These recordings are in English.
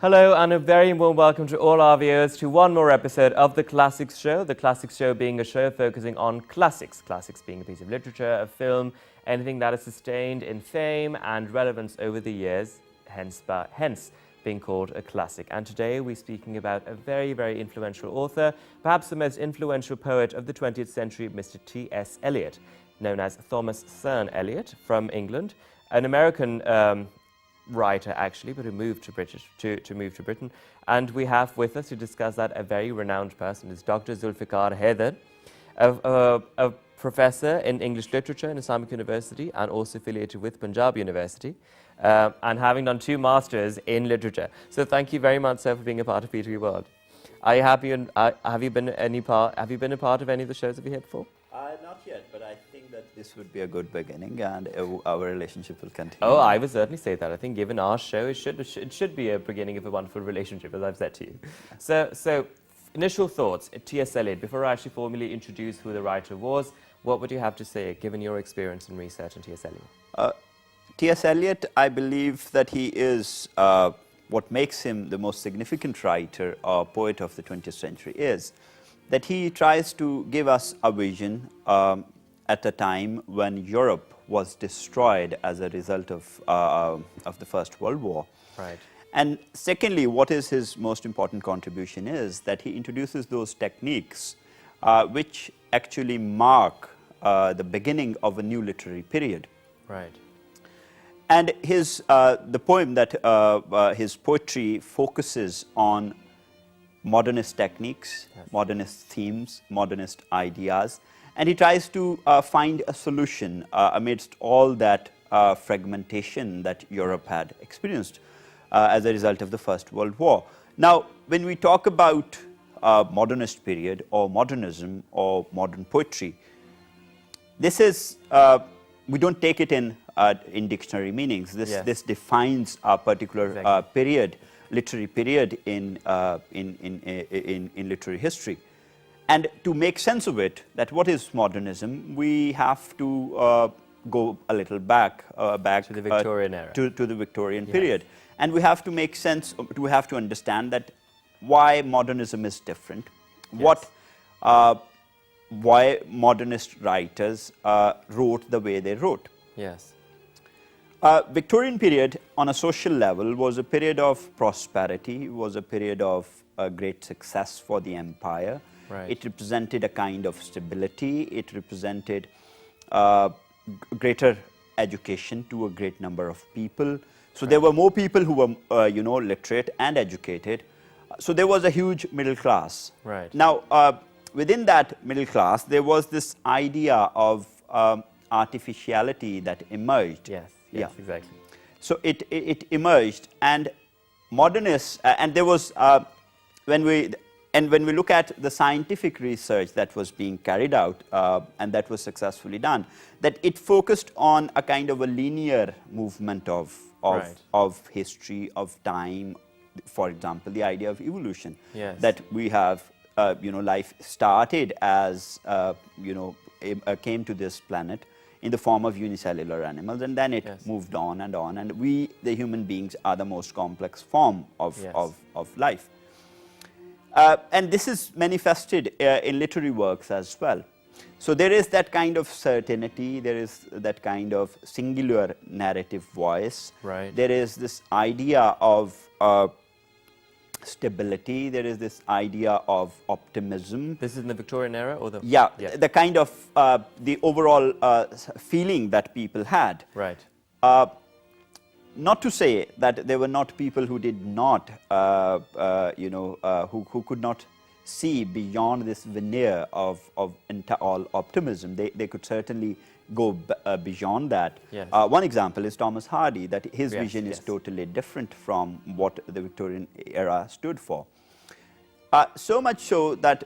Hello and a very warm welcome to all our viewers to one more episode of The Classics Show. The Classics Show being a show focusing on classics. Classics being a piece of literature, a film, anything that has sustained in fame and relevance over the years, hence being called a classic. And today we're speaking about a very, very influential author, perhaps the most influential poet of the 20th century, Mr. T.S. Eliot, known as Thomas Cerne Eliot from England, an American writer actually, but who moved to move to Britain. And we have with us to discuss that a very renowned person is Dr. Zulfikar Haider, a professor in English literature in Islamic University and also affiliated with Punjab University, and having done 2 masters in literature. So thank you very much, sir, for being a part of P2E World. Are you happy? And have you been a part of any of the shows that we had before? Not yet, but I think that this would be a good beginning, and our relationship will continue. Oh, I would certainly say that. I think given our show, it should be a beginning of a wonderful relationship, as I've said to you. So initial thoughts, T.S. Eliot, before I actually formally introduce who the writer was, what would you have to say, given your experience and research on T.S. Eliot? T.S. Eliot, I believe that he is, what makes him the most significant writer or poet of the 20th century is that he tries to give us a vision at a time when Europe was destroyed as a result of the First World War. Right. And secondly, what is his most important contribution is that he introduces those techniques which actually mark the beginning of a new literary period. Right. And the poem that his poetry focuses on modernist techniques, yes, modernist themes, modernist ideas, and he tries to find a solution amidst all that fragmentation that Europe had experienced as a result of the First World War. Now, when we talk about modernist period or modernism or modern poetry, this is, we don't take it in dictionary meanings. This defines a particular period, literary period in literary history. And to make sense of it, that what is modernism, we have to go a little back to the Victorian era. To the Victorian period. And we have to make sense, we have to understand that why modernism is different, why modernist writers wrote the way they wrote. Yes. Victorian period on a social level was a period of prosperity, was a period of great success for the empire. Right. It represented a kind of stability, it represented greater education to a great number of people. So there were more people who were literate and educated. So there was a huge middle class. Right. Now, within that middle class, there was this idea of artificiality that emerged. Yes, yes, exactly. So it emerged, and modernists, and there was, when we look at the scientific research that was being carried out, and that was successfully done, that it focused on a kind of a linear movement of history, of time. For example, the idea of evolution, that we have, life started as, came to this planet in the form of unicellular animals, and then it moved on, and we, the human beings, are the most complex form of life. And this is manifested in literary works as well. So there is that kind of certainty, there is that kind of singular narrative voice. Right. There is this idea of stability, there is this idea of optimism. This is in the Victorian era, or the... Yeah, the kind of, the overall feeling that people had. Right. Not to say that there were not people who did not, who could not see beyond this veneer of all optimism. They could certainly go beyond that. Yes. One example is Thomas Hardy, that his vision is totally different from what the Victorian era stood for. So much so that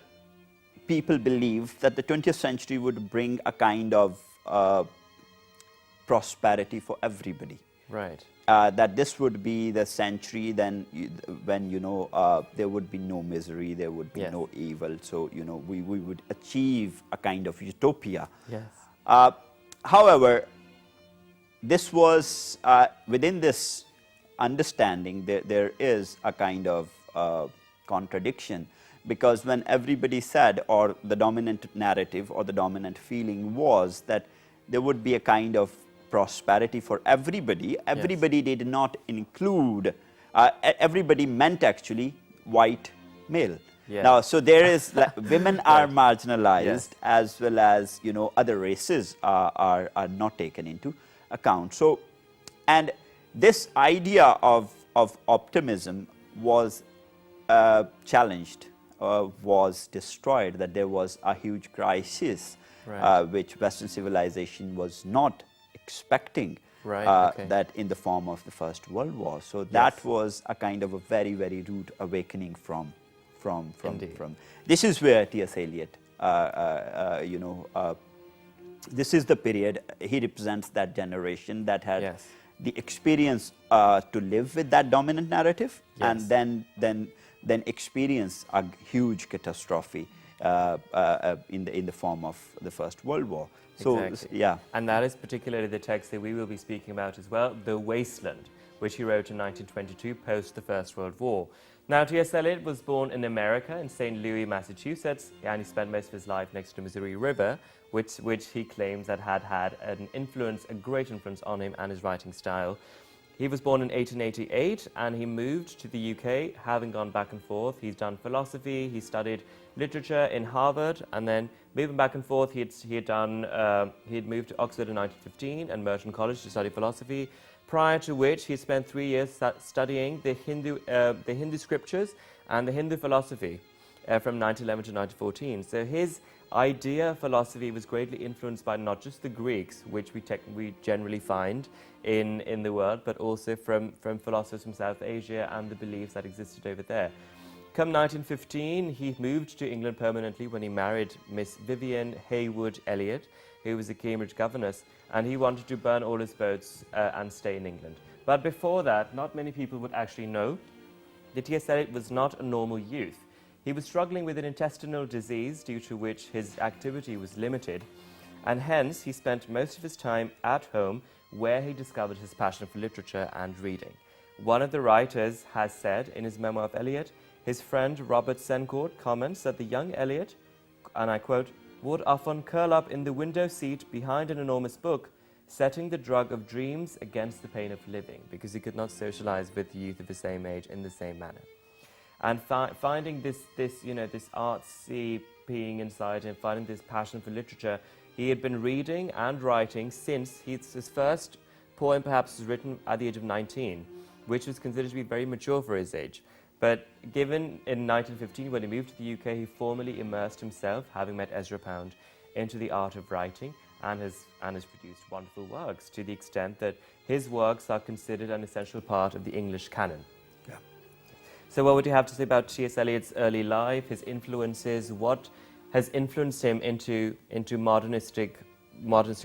people believe that the 20th century would bring a kind of prosperity for everybody. Right. That this would be the century then when, there would be no misery, there would be no evil. So, we would achieve a kind of utopia. Yes. However, this was, within this understanding, there is a kind of contradiction, because when everybody said, or the dominant narrative or the dominant feeling was that there would be a kind of prosperity for everybody, everybody did not include, everybody meant actually white male. Yeah. Now, so there is, like, women are marginalized, Yes. as well as, you know, other races are not taken into account. So, and this idea of optimism was challenged, was destroyed, that there was a huge crisis, Right. which Western civilization was not expecting, Right, okay. that in the form of the First World War. So that Yes. was a kind of a very, very rude awakening from. Indeed. This is where T.S. Eliot, this is the period, he represents that generation that had Yes. the experience to live with that dominant narrative, and Yes. then experience a huge catastrophe in the form of the First World War. So, Exactly. yeah. And that is particularly the text that we will be speaking about as well, The Wasteland, which he wrote in 1922, post the First World War. Now, T.S. Eliot was born in America, in St. Louis, Massachusetts, and he spent most of his life next to the Missouri River, which he claims that had an influence, a great influence on him and his writing style. He was born in 1888, and he moved to the UK, having gone back and forth. He's done philosophy, he studied literature in Harvard, and then moving back and forth, he had moved to Oxford in 1915 and Merton College to study philosophy, prior to which he spent 3 years studying the Hindu scriptures and the Hindu philosophy from 1911 to 1914. So his idea of philosophy was greatly influenced by not just the Greeks, which we generally find in the world, but also from philosophers from South Asia and the beliefs that existed over there. Come 1915, he moved to England permanently when he married Miss Vivian Heywood Eliot, who was a Cambridge governess, and he wanted to burn all his boats and stay in England. But before that, not many people would actually know that T.S. Eliot was not a normal youth. He was struggling with an intestinal disease due to which his activity was limited, and hence he spent most of his time at home, where he discovered his passion for literature and reading. One of the writers has said in his memoir of Eliot, his friend Robert Sencourt comments that the young Eliot, and I quote, would often curl up in the window seat behind an enormous book, setting the drug of dreams against the pain of living, because he could not socialize with youth of the same age in the same manner. And finding this artsy being inside him, finding this passion for literature, he had been reading and writing since his first poem perhaps was written at the age of 19, which was considered to be very mature for his age. But given in 1915, when he moved to the UK, he formally immersed himself, having met Ezra Pound, into the art of writing, and has produced wonderful works, to the extent that his works are considered an essential part of the English canon. Yeah. So what would you have to say about T.S. Eliot's early life, his influences, what has influenced him into modernistic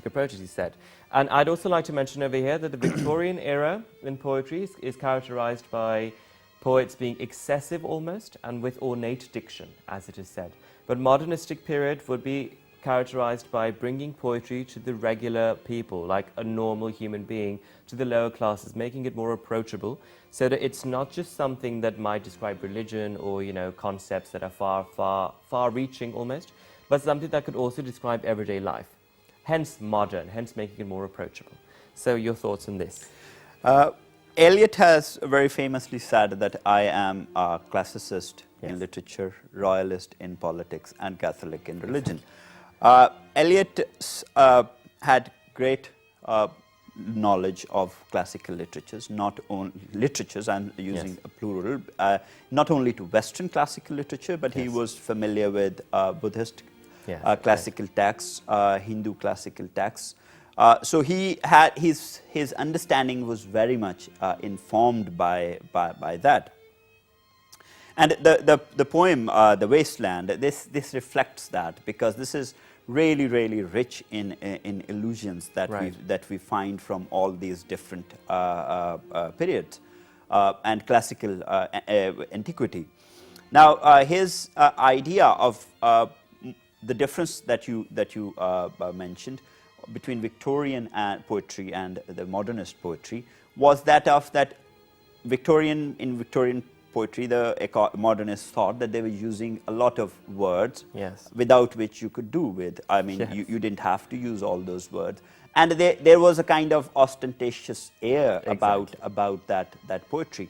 approaches, he said? And I'd also like to mention over here that the Victorian era in poetry is characterized by poets being excessive almost, and with ornate diction, as it is said. But modernistic period would be characterized by bringing poetry to the regular people, like a normal human being, to the lower classes, making it more approachable, so that it's not just something that might describe religion or, concepts that are far-reaching almost, but something that could also describe everyday life. Hence modern, hence making it more approachable. So your thoughts on this? Eliot has very famously said that I am a classicist in Yes. literature, royalist in politics, and Catholic in religion. Eliot had great knowledge of classical literatures, not only literatures, I'm using Yes. a plural, not only to Western classical literature, but he Yes. was familiar with Buddhist Yes, classical texts, Hindu classical texts. So he had his understanding was very much informed by that. And the poem The Wasteland, this reflects that, because this is really rich in illusions that Right. we find from all these different periods and classical antiquity. Now his idea of the difference that you mentioned between Victorian poetry and the modernist poetry was that of that Victorian poetry, the modernists thought that they were using a lot of words Yes. without which you could do with. I mean, Yes. you didn't have to use all those words. And there was a kind of ostentatious air about that poetry.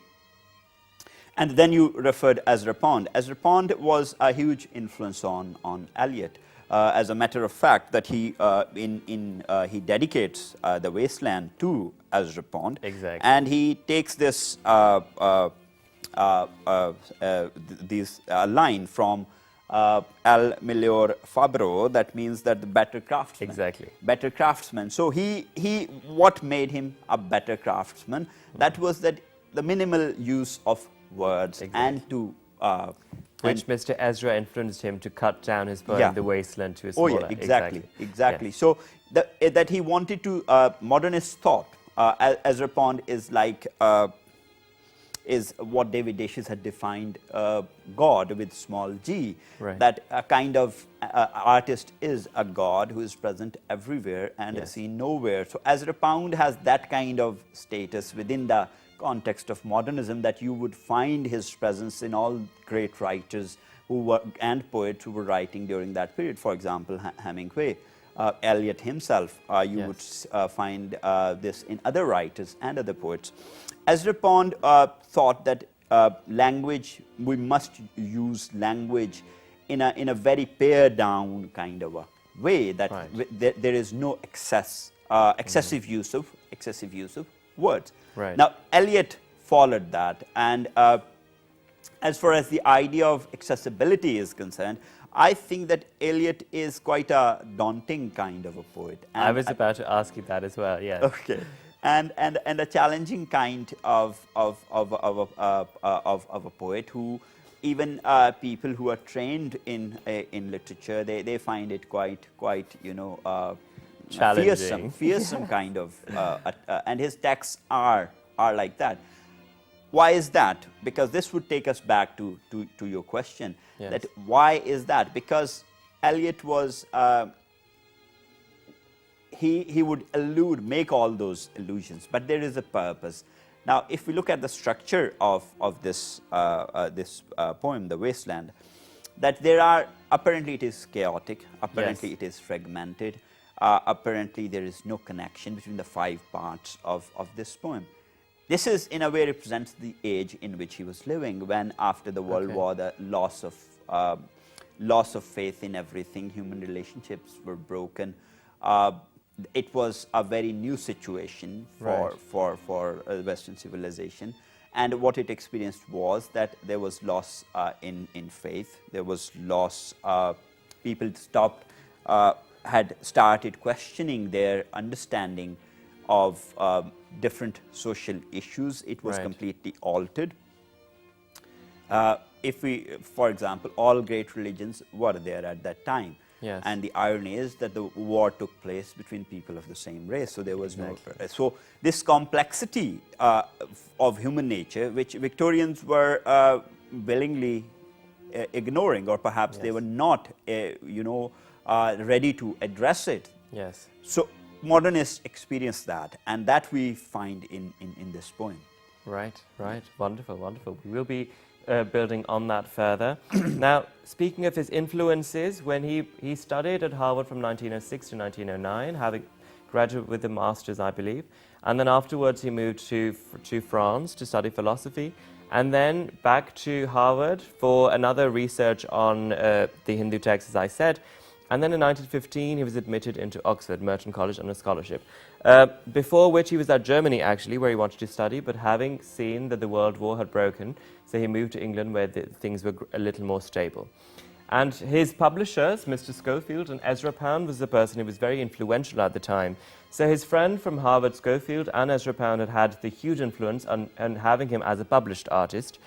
And then you referred Ezra Pound. Ezra Pound was a huge influence on Eliot. As a matter of fact, that he dedicates the Wasteland to Ezra Pound. Exactly. And he takes this line from El Miglior Fabbro, that means that the better craftsman. Exactly. Better craftsman. So what made him a better craftsman? That was that the minimal use of words and to which Mr. Ezra influenced him to cut down his poem, The Wasteland, to a smaller. Exactly. Yes. So that he wanted to, modernist thought, Ezra Pound is like, is what David Dacius had defined God with small g, Right. that a kind of artist is a God who is present everywhere and seen nowhere. So Ezra Pound has that kind of status within the context of modernism, that you would find his presence in all great writers and poets who were writing during that period. For example, Hemingway, Eliot himself, you would find this in other writers and other poets. Ezra Pound thought that language, we must use language in a very pared down kind of a way, that there is no excessive use of words. Right. Now, Eliot followed that, and as far as the idea of accessibility is concerned, I think that Eliot is quite a daunting kind of a poet. And I was about to ask you that as well. Yes. Okay, and a challenging kind of a poet who even people who are trained in literature, they find it quite challenging, fearsome kind of, and his texts are like that. Why is that? Because this would take us back to your question. Yes. That why is that? Because Eliot was he would make all those illusions, but there is a purpose. Now, if we look at the structure of this poem, The Wasteland, that there are, apparently it is chaotic, apparently it is fragmented, apparently there is no connection between the 5 parts of this poem. This is, in a way, represents the age in which he was living, when after the World War, the loss of faith in everything, human relationships were broken. It was a very new situation for Western civilization, and what it experienced was that there was loss in faith. There was loss. People had started questioning their understanding of different social issues. It was completely altered. If we, for example, all great religions were there at that time. Yes. And the irony is that the war took place between people of the same race, so there was no. So this complexity of human nature, which Victorians were willingly ignoring, or perhaps they were not, ready to address it. Yes. So modernists experienced that, and that we find in this poem. Right. Wonderful. We will be building on that further. Now, speaking of his influences, when he studied at Harvard from 1906 to 1909, having graduated with a master's, I believe, and then afterwards he moved to France to study philosophy, and then back to Harvard for another research on the Hindu texts, as I said. And then in 1915, he was admitted into Oxford, Merton College, on a scholarship. Before which he was at Germany, actually, where he wanted to study, but having seen that the World War had broken, so he moved to England, where things were a little more stable. And his publishers, Mr. Schofield and Ezra Pound, was the person who was very influential at the time. So his friend from Harvard, Schofield, and Ezra Pound had the huge influence on having him as a published artist.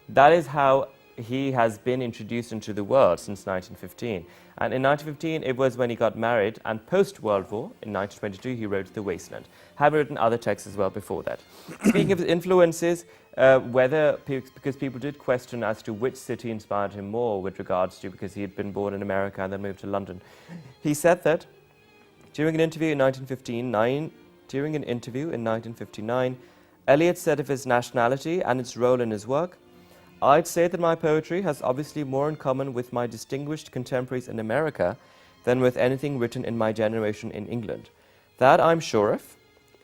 That is how he has been introduced into the world since 1915. And in 1915, it was when he got married, and post-World War, in 1922, he wrote The Wasteland. Having written other texts as well before that. Speaking of his influences, because people did question as to which city inspired him more with regards to, because he had been born in America and then moved to London. He said that during an interview in 1959, Eliot said of his nationality and its role in his work, "I'd say that my poetry has obviously more in common with my distinguished contemporaries in America than with anything written in my generation in England. That I'm sure of.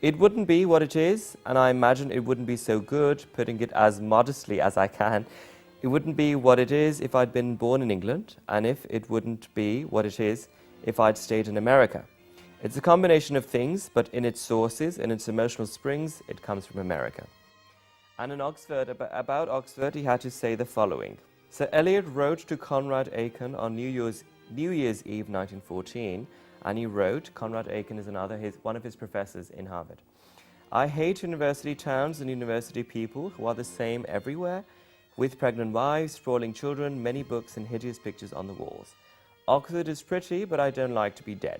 It wouldn't be what it is, and I imagine it wouldn't be so good, putting it as modestly as I can. It wouldn't be what it is if I'd been born in England, and if it wouldn't be what it is if I'd stayed in America. It's a combination of things, but in its sources, in its emotional springs, it comes from America." And in Oxford, about Oxford, he had to say the following. So Eliot wrote to Conrad Aiken on New Year's Eve 1914, and he wrote, Conrad Aiken is one of his professors in Harvard, "I hate university towns and university people who are the same everywhere, with pregnant wives, sprawling children, many books and hideous pictures on the walls. Oxford is pretty, but I don't like to be dead."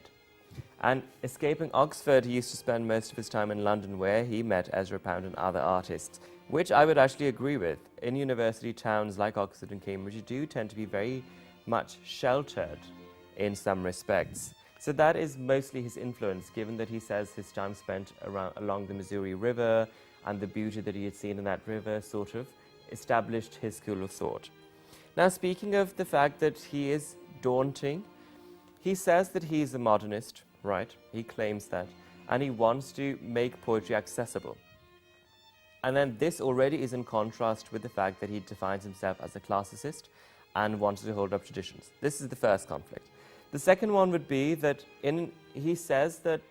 And escaping Oxford, he used to spend most of his time in London, where he met Ezra Pound and other artists, which I would actually agree with. In university towns like Oxford and Cambridge, you do tend to be very much sheltered in some respects. So that is mostly his influence, given that he says his time spent along the Missouri River and the beauty that he had seen in that river sort of established his school of thought. Now, speaking of the fact that he is daunting, he says that he is a modernist, right? He claims that. And he wants to make poetry accessible. And then this already is in contrast with the fact that he defines himself as a classicist and wanted to hold up traditions. This is the first conflict. The second one would be that he says that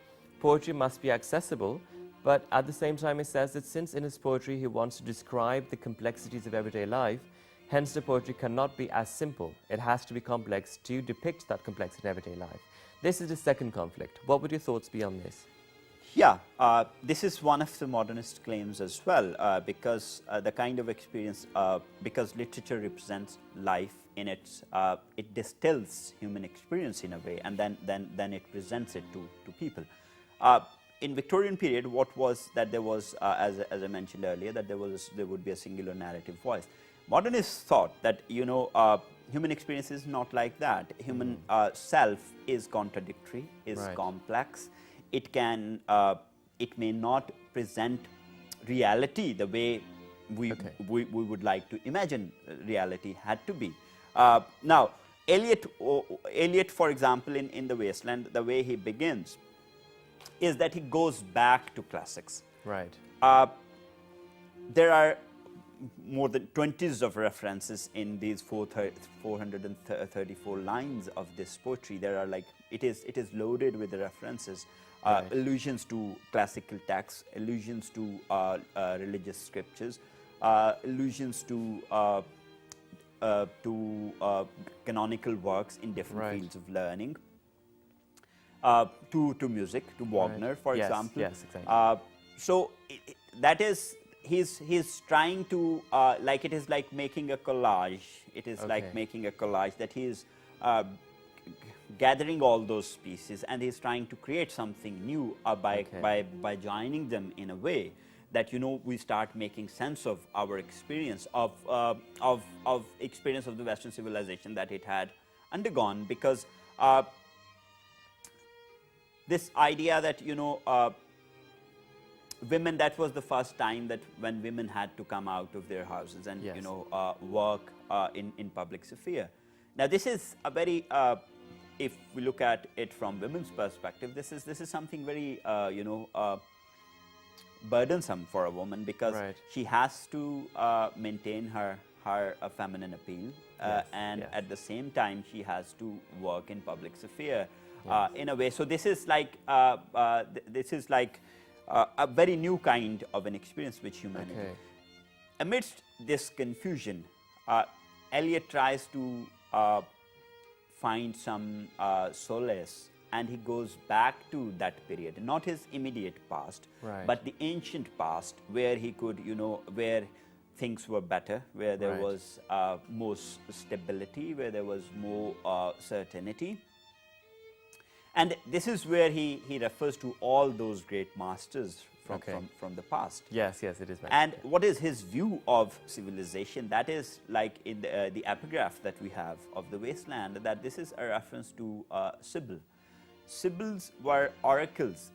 poetry must be accessible, but at the same time he says that since in his poetry he wants to describe the complexities of everyday life, hence the poetry cannot be as simple. It has to be complex to depict that complexity in everyday life. This is the second conflict. What would your thoughts be on this? Yeah, this is one of the modernist claims as well, because the kind of experience, because literature represents life in its, it distills human experience in a way, and then it presents it to people. In Victorian period, what was that there was, as I mentioned earlier, that there would be a singular narrative voice. Modernists thought that human experience is not like that. Human self is contradictory, is complex. It can, it may not present reality the way we would like to imagine reality had to be. Now, Eliot, for example, in The Wasteland, the way he begins is that he goes back to classics. Right. There are more than 20s of references in these 434 lines of this poetry. There are it is loaded with references. Allusions to classical texts, allusions to religious scriptures, allusions to canonical works in different fields of learning, to music, to Wagner, for example. Yes, exactly. So that is, he's trying to, it is like making a collage. It is like making a collage that he's gathering all those pieces, and he's trying to create something new by joining them in a way that we start making sense of our experience of experience of the Western civilization that it had undergone, because this idea that women, that was the first time that when women had to come out of their houses and work in public sphere. Now this is a very if we look at it from women's perspective, this is something very burdensome for a woman, because she has to maintain her feminine appeal, and at the same time she has to work in public sphere in a way. So this is like a very new kind of an experience with humanity. Amidst this confusion, Eliot tries to find some solace, and he goes back to that period, not his immediate past, but the ancient past, where he could, where things were better, where there Right. was more stability, where there was more certainty. And this is where he refers to all those great masters from the past. Yes, yes, it is mentioned. And what is his view of civilization? That is like in the epigraph that we have of the wasteland, that this is a reference to Sibyl. Sibyls were oracles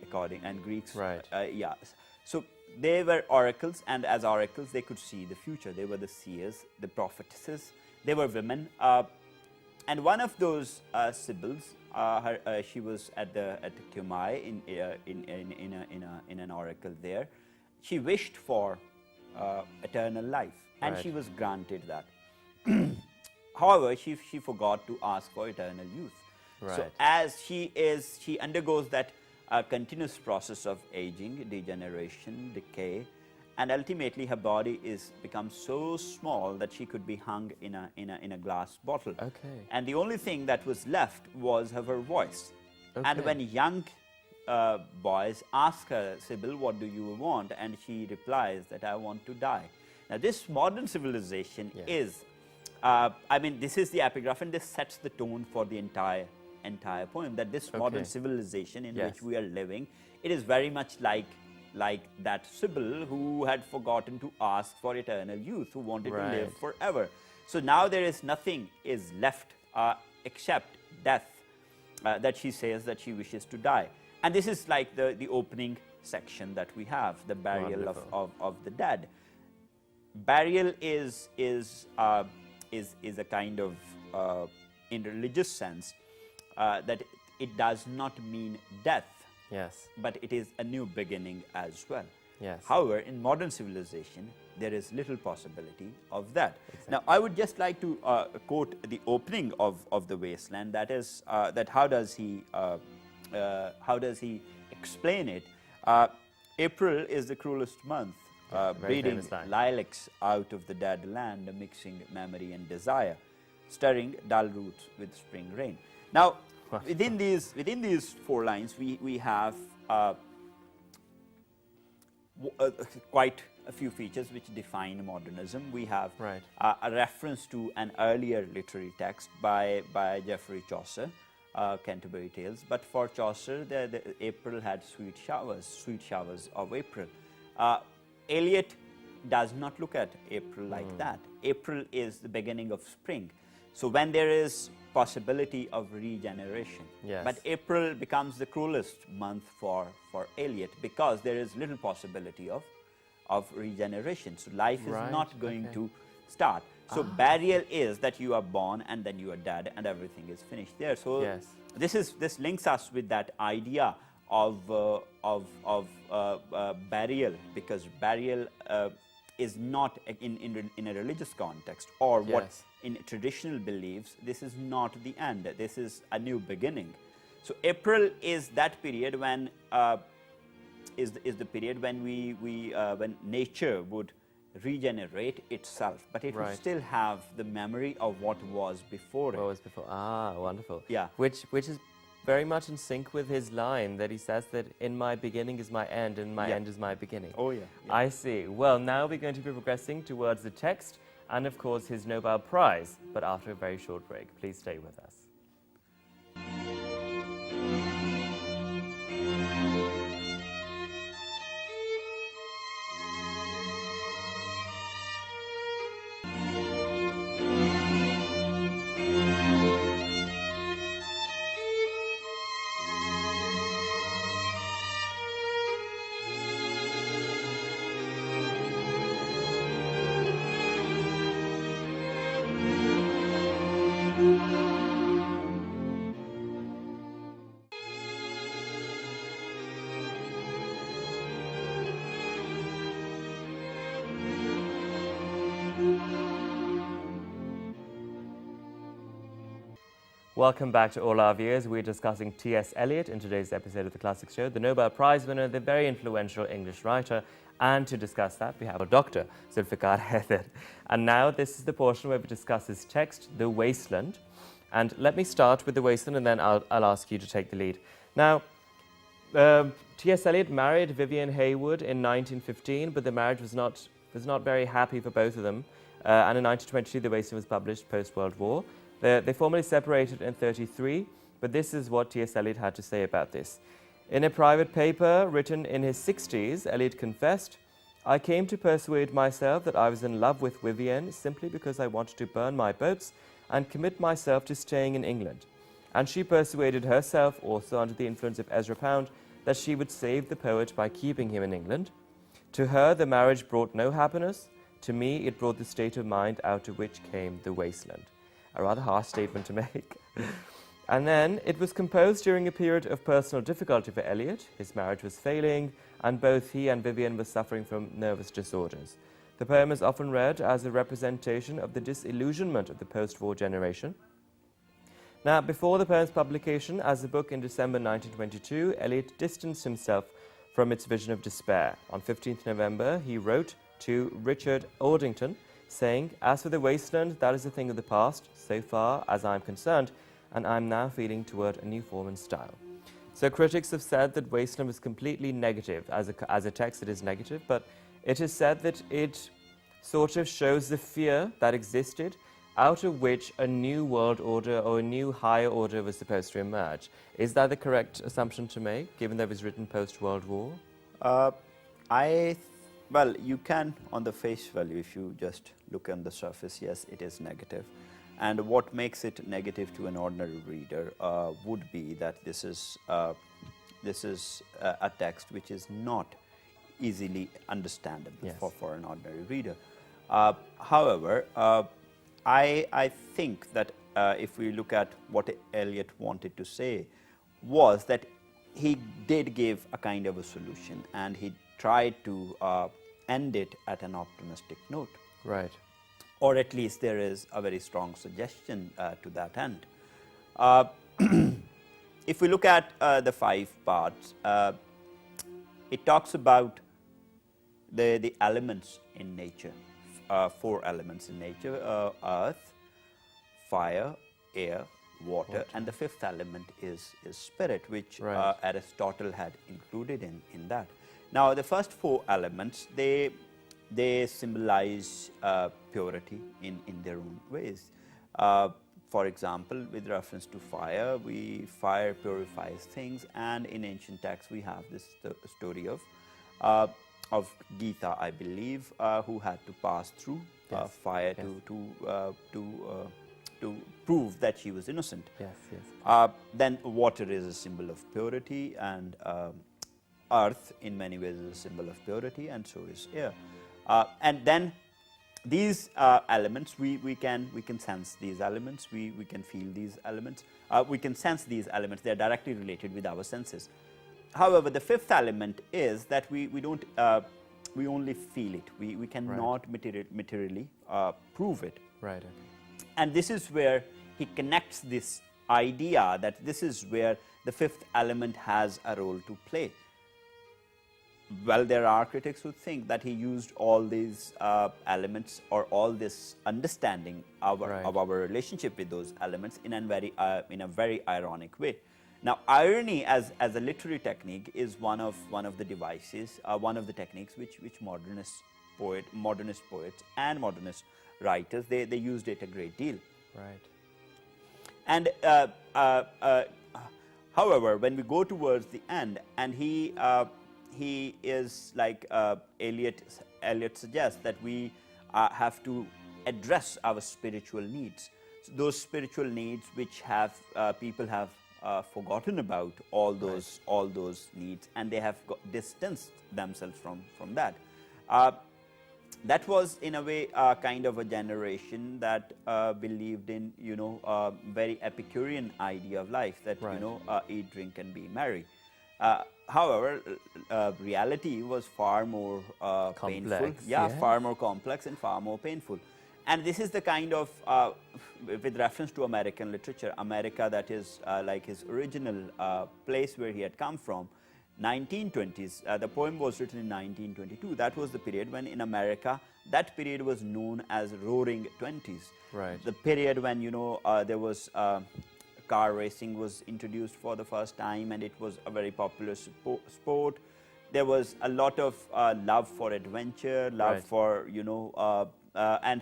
according, and Greeks. Right. Yeah. So they were oracles, and as oracles they could see the future. They were the seers, the prophetesses. They were women. And one of those Sibyls, she was at Cumae in an oracle there. She wished for eternal life, and Right. she was granted that. However, she forgot to ask for eternal youth. So Right. as she undergoes that continuous process of aging, degeneration, decay, and ultimately her body becomes so small that she could be hung in a glass bottle. Okay. And the only thing that was left was her voice. And Okay. when young boys ask her, Sibyl, what do you want? And she replies that I want to die. Now this modern civilization Yes. is, I mean, this is the epigraph, and this sets the tone for the entire poem, that this modern Okay. civilization in Yes. which we are living, it is very much like that Sibyl who had forgotten to ask for eternal youth, who wanted to live Right. forever. So now there is nothing is left except death, that she says that she wishes to die. And this is like the opening section that we have, the burial Wonderful. of the dead. Burial is a kind of, in religious sense, that it does not mean death, Yes. but it is a new beginning as well. Yes. However, in modern civilization, there is little possibility of that. Now, I would just like to quote the opening of the Wasteland. That is, that how does he explain it? April is the cruelest month, very breeding famous line. lilacs out of the dead land, mixing memory and desire, stirring dull roots with spring rain. Now, within these 4 lines, we have quite a few features which define modernism. We have Right. a reference to an earlier literary text by Geoffrey Chaucer, Canterbury Tales. But for Chaucer, the April had sweet showers of April. Eliot does not look at April like that. April is the beginning of spring. So when there is possibility of regeneration. Yes. But April becomes the cruelest month for Eliot, because there is little possibility of regeneration. So life is Right, not going okay. to start. So burial is that you are born and then you are dead and everything is finished there. So Yes. this links us with that idea of burial, because burial is not in a religious context, or what Yes. in traditional beliefs, this is not the end. This is a new beginning. So April is that period when is the period when when nature would regenerate itself, but it would Right. still have the memory of what was before What it. was before? Ah, wonderful. Yeah. Which is very much in sync with his line that he says that in my beginning is my end and my Yeah. end is my beginning. Oh, yeah, yeah. I see. Well, now we're going to be progressing towards the text and, of course, his Nobel Prize, but after a very short break. Please stay with us. Welcome back to all our viewers. We're discussing T.S. Eliot in today's episode of the Classics Show, the Nobel Prize winner, the very influential English writer. And to discuss that, we have our Dr. Zulfikar Haider. And now this is the portion where we discuss his text, The Wasteland. And let me start with The Wasteland, and then I'll ask you to take the lead. Now, T.S. Eliot married Vivian Haywood in 1915, but the marriage was not was not very happy for both of them. And in 1922, The Wasteland was published post-World War. They formally separated in 1933, but this is what T.S. Eliot had to say about this. In a private paper written in his 60s, Eliot confessed, "I came to persuade myself that I was in love with Vivienne simply because I wanted to burn my boats and commit myself to staying in England. And she persuaded herself, also under the influence of Ezra Pound, that she would save the poet by keeping him in England. To her, the marriage brought no happiness. To me, it brought the state of mind out of which came the wasteland." A rather harsh statement to make. And then, it was composed during a period of personal difficulty for Eliot. His marriage was failing, and both he and Vivienne were suffering from nervous disorders. The poem is often read as a representation of the disillusionment of the post-war generation. Now, before the poem's publication as a book in December 1922, Eliot distanced himself from its vision of despair. On 15th November, he wrote to Richard Ordington, saying, "As for the wasteland, that is a thing of the past, so far as I am concerned, and I am now feeling toward a new form and style." So critics have said that Wasteland was completely negative. As a text, it is negative, but it is said that it sort of shows the fear that existed out of which a new world order or a new higher order was supposed to emerge. Is that the correct assumption to make, given that it was written post-World War? Well, you can, on the face value, if you just look on the surface, yes, it is negative. And what makes it negative to an ordinary reader would be that this is a text which is not easily understandable Yes. for an ordinary reader. However, I think that if we look at what Eliot wanted to say, was that he did give a kind of a solution, and he tried to end it at an optimistic note. Right. Or at least there is a very strong suggestion to that end. If we look at the 5 parts, it talks about the elements in nature, 4 elements in nature: earth, fire, air, water, and the 5th element is spirit, which Right. Aristotle had included in that. Now, the first 4 elements, they symbolize purity in their own ways. For example, with reference to fire, fire purifies things, and in ancient texts we have this story of Gita, I believe, who had to pass through fire to prove that she was innocent. Yes, yes. Then water is a symbol of purity, and earth in many ways is a symbol of purity, and so is air. And then these elements, we can sense these elements, we can feel these elements, we can sense these elements. They are directly related with our senses. However, the 5th element is that we don't we only feel it. We cannot materially prove it. Right. And this is where he connects this idea that this is where the 5th element has a role to play. Well, there are critics who think that he used all these elements, or all this understanding of our relationship with those elements in a very ironic way. Now, irony as a literary technique is one of the devices, one of the techniques which modernist poets and modernist writers, they used it a great deal. Right. And however, when we go towards the end, and he is like Eliot suggests, that we have to address our spiritual needs. So those spiritual needs which people have forgotten about all those needs, and they have distanced themselves from that. That was in a way kind of a generation that believed in very Epicurean idea of life, that eat, drink, and be merry. However, reality was far more painful. Far more complex and far more painful. And this is the kind of, with reference to American literature, America, that is like his original place where he had come from, 1920s. The poem was written in 1922. That was the period when in America, that period was known as Roaring 20s. Right. The period when, there was car racing was introduced for the first time, and it was a very popular sport. there was a lot of love for adventure, love Right. for, and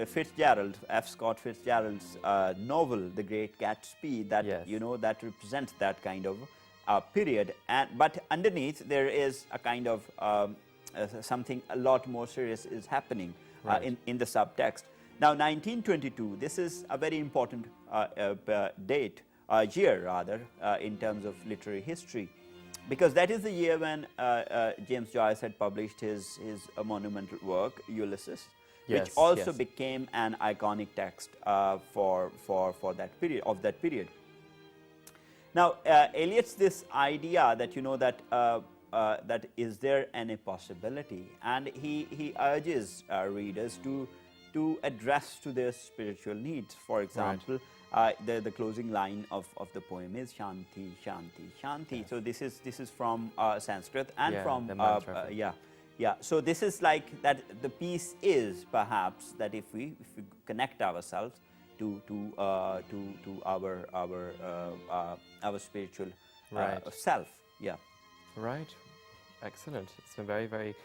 Fitzgerald, F. Scott Fitzgerald's novel, The Great Gatsby, that Yes. that represents that kind of period. But underneath there is a kind of something a lot more serious is happening Right. in the subtext. Now, 1922. This is a very important date, year rather, in terms of literary history, because that is the year when James Joyce had published his monumental work Ulysses, which Yes, also yes. became an iconic text for that period Now, Eliot's this idea that that is there any possibility, and he urges readers to address to their spiritual needs. For example, the closing line of the poem is Shanti, Shanti, Shanti. Yes. So this is from Sanskrit and Yeah, from the mantra. yeah. So this is like that. The piece is perhaps that if we connect ourselves to our spiritual Right. self. Yeah. Right. Excellent. It's been very, very,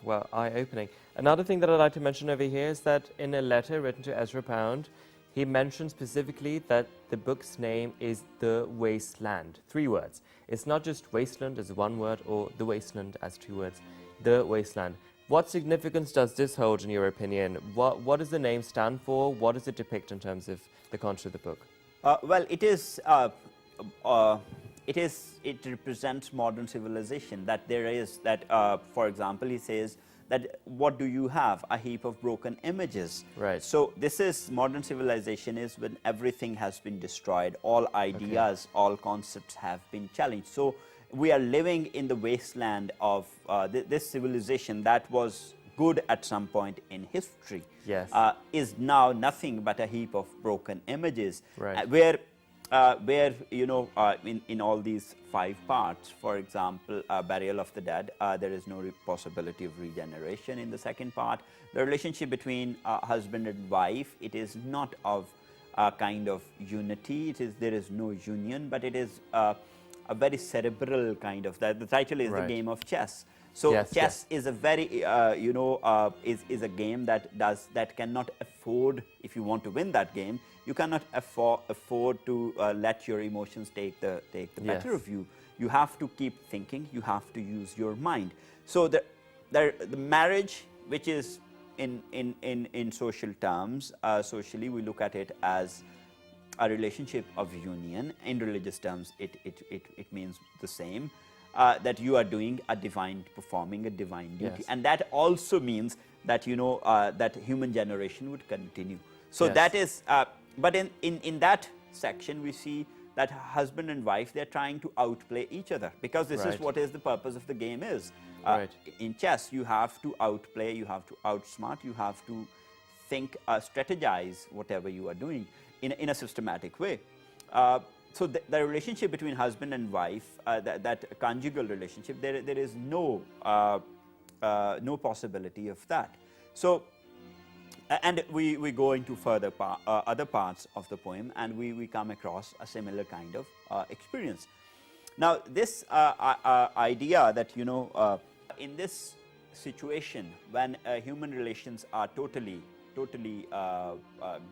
well, eye-opening. Another thing that I'd like to mention over here is that in a letter written to Ezra Pound, he mentioned specifically that the book's name is The Wasteland. 3 words. It's not just wasteland as one word or The Wasteland as 2 words. The Wasteland. What significance does this hold in your opinion? What does the name stand for? What does it depict in terms of the content of the book? Well, it represents modern civilization. That there is that, for example, he says that what do you have? A heap of broken images. Right. So this is modern civilization is when everything has been destroyed. All ideas, all concepts have been challenged. So we are living in the wasteland of this civilization that was good at some point in history. Yes. Is now nothing but a heap of broken images. Right. Where in all these 5 parts, for example, burial of the dead, there is no possibility of regeneration in the second part. The relationship between husband and wife, it is not of a kind of unity. There is no union, but it is a very cerebral kind of. The title is Right. The Game of Chess. So Yes, chess is a very is a game that cannot afford, if you want to win that game, you cannot afford to let your emotions take the better Yes. of you. You have to keep thinking. You have to use your mind. So the marriage, which is in social terms, socially we look at it as a relationship of union. In religious terms, it means the same. That you are performing a divine duty, Yes. and that also means that that human generation would continue. So Yes. that is, but in that section we see that husband and wife, they're trying to outplay each other, because this is Right. what is the purpose of the game is. Right. In chess, you have to outplay, you have to outsmart, you have to think, strategize whatever you are doing in a systematic way. So the relationship between husband and wife, that conjugal relationship, there is no possibility of that. So, and we go into further other parts of the poem, and we come across a similar kind of experience. Now, this idea that in this situation when human relations are totally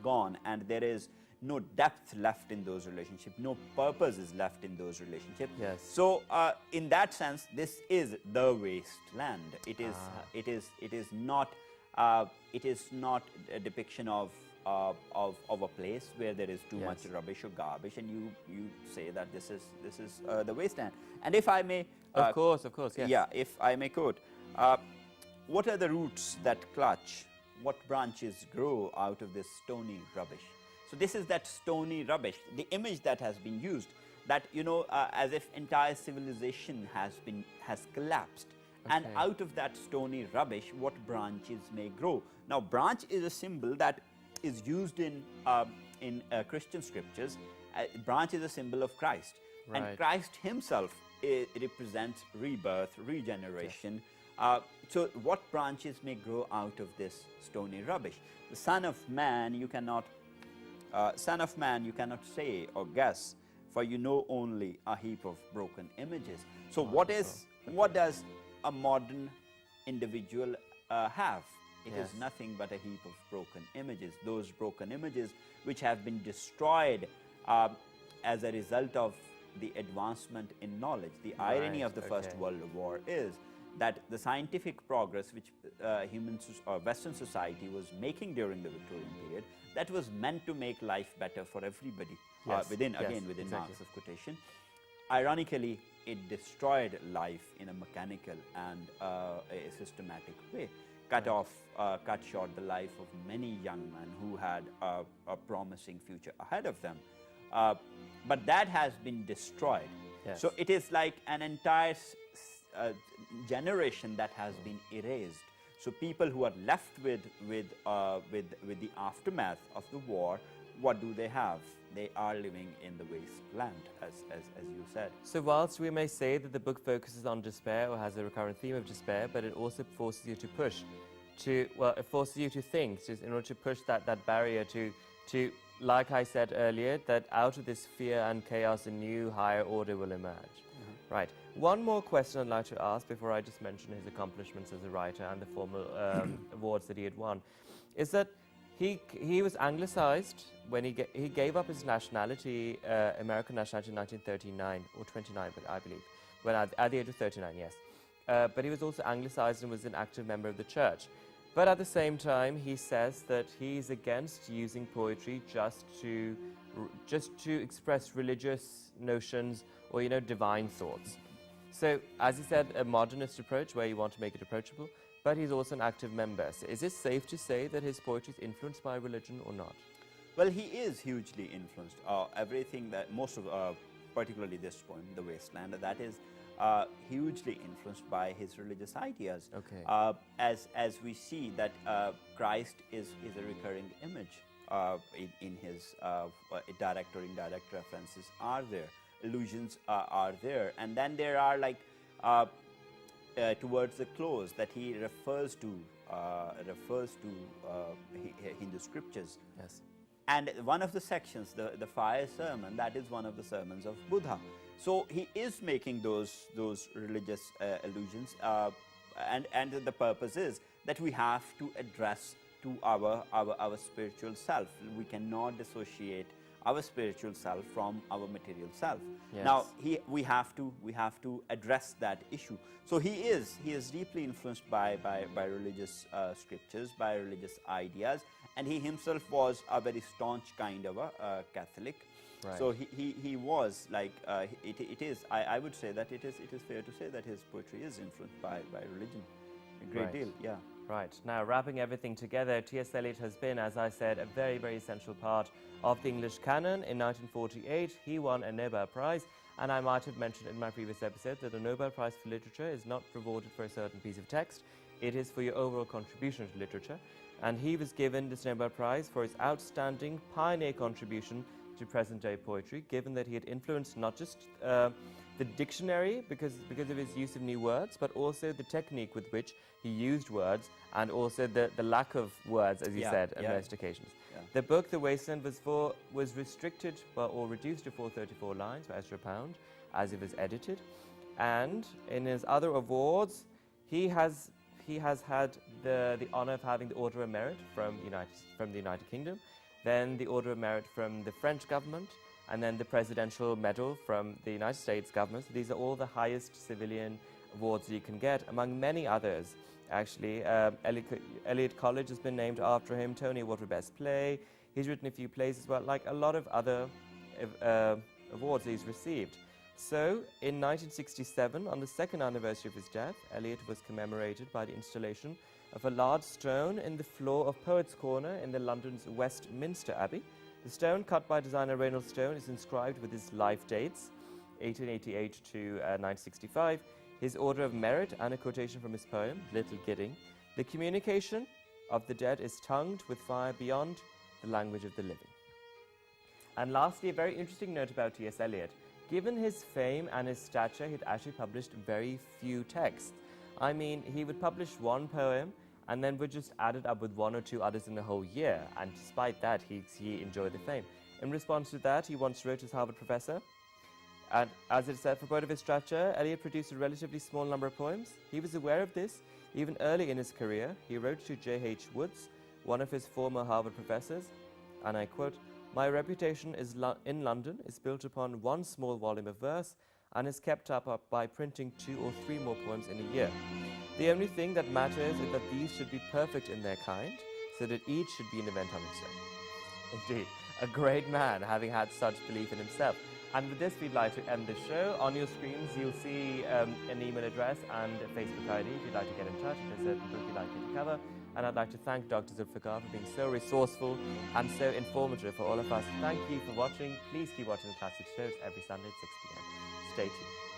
gone, and there is no depth left in those relationships, no purpose is left in those relationships. Yes. So in that sense, this is the wasteland. It is not a depiction of a place where there is too Yes. much rubbish or garbage, and you say that this is the wasteland. And if I may, Of course, yes. yeah, if I may quote, what are the roots that clutch? What branches grow out of this stony rubbish? So this is that stony rubbish, the image that has been used, that as if entire civilization has collapsed. And Okay. out of that stony rubbish, what branches may grow? Now, branch is a symbol that is used in Christian scriptures. Branch is a symbol of Christ, Right. and Christ Himself represents rebirth, regeneration. So, what branches may grow out of this stony rubbish? The Son of Man, you cannot say or guess, for you know only a heap of broken images. So what is what does a modern individual have? It Yes. is nothing but a heap of broken images. Those broken images which have been destroyed as a result of the advancement in knowledge. The irony Right, of the First okay. World War is that the scientific progress which Western society was making during the Victorian period, that was meant to make life better for everybody. Yes, Within yes, within exactly. marks of quotation. Ironically, it destroyed life in a mechanical and a systematic way. Cut short the life of many young men who had a promising future ahead of them. But that has been destroyed. Yes. So it is like an entire generation that has been erased. So people who are left with the aftermath of the war, what do they have? They are living in the wasteland, as you said. So whilst we may say that the book focuses on despair or has a recurrent theme of despair, but it also forces you to push, it forces you to think, just in order to push that barrier to, like I said earlier, that out of this fear and chaos, a new higher order will emerge. Right. One more question I'd like to ask before I just mention his accomplishments as a writer and the formal awards that he had won, is that he was anglicized when he gave up his nationality, American nationality, in 1939 or 29, I believe, when at the age of 39, yes. But he was also anglicized and was an active member of the church. But at the same time, he says that he's against using poetry just to express religious notions or, divine thoughts. So, as he said, a modernist approach where you want to make it approachable, but he's also an active member. So is it safe to say that his poetry is influenced by religion or not? Well, he is hugely influenced. Everything that most of, particularly this poem, "The Wasteland," that is hugely influenced by his religious ideas. Okay. As we see that Christ is a recurring image in his direct or indirect references are there, allusions are there, and then there are like towards the close that he refers to Hindu scriptures. Yes. And one of the sections, the fire sermon, that is one of the sermons of Buddha. So he is making those religious allusions, and the purpose is that we have to address to our spiritual self. We cannot dissociate our spiritual self from our material self. Yes. Now we have to address that issue. So he is deeply influenced by religious scriptures, by religious ideas, and he himself was a very staunch kind of a Catholic. Right. So he was like it is. I would say that it is fair to say that his poetry is influenced by religion a great Right. deal. Yeah. Right. Now, wrapping everything together, T.S. Eliot has been, as I said, a very, very essential part of the English canon. In 1948, he won a Nobel Prize, and I might have mentioned in my previous episode that a Nobel Prize for Literature is not rewarded for a certain piece of text. It is for your overall contribution to literature. And he was given this Nobel Prize for his outstanding pioneer contribution to present-day poetry, given that he had influenced not just the dictionary because of his use of new words, but also the technique with which he used words, and also the lack of words, as you said, on most occasions. Yeah. The book, The Wasteland, was restricted or reduced to 434 lines by Ezra Pound as it was edited. And in his other awards, he has had the honor of having the Order of Merit from the United Kingdom, then the Order of Merit from the French government, and then the Presidential Medal from the United States government. So these are all the highest civilian awards you can get, among many others. Actually, Eliot College has been named after him, Tony Award for Best Play. He's written a few plays as well, like a lot of other awards he's received. So, in 1967, on the second anniversary of his death, Eliot was commemorated by the installation of a large stone in the floor of Poets' Corner in the London's Westminster Abbey. The stone, cut by designer Reynolds Stone, is inscribed with his life dates, 1888 to 1965, his Order of Merit, and a quotation from his poem, Little Gidding. The communication of the dead is tongued with fire beyond the language of the living. And lastly, a very interesting note about T.S. Eliot. Given his fame and his stature, he'd actually published very few texts. I mean, he would publish one poem and then would just add it up with one or two others in a whole year. And despite that, he enjoyed the fame. In response to that, he once wrote his Harvard professor, And as it said, for part of his stature, Eliot produced a relatively small number of poems. He was aware of this even early in his career. He wrote to J.H. Woods, one of his former Harvard professors, and I quote, "My reputation in London is built upon one small volume of verse and is kept up by printing 2 or 3 more poems in a year. The only thing that matters is that these should be perfect in their kind, so that each should be an event on its own." Indeed, a great man, having had such belief in himself. And with this, we'd like to end the show. On your screens, you'll see an email address and a Facebook ID if you'd like to get in touch. If there's a certain book you'd like to cover. And I'd like to thank Dr. Zulfikar for being so resourceful and so informative for all of us. Thank you for watching. Please keep watching the classic shows every Sunday at 6 p.m. Stay tuned.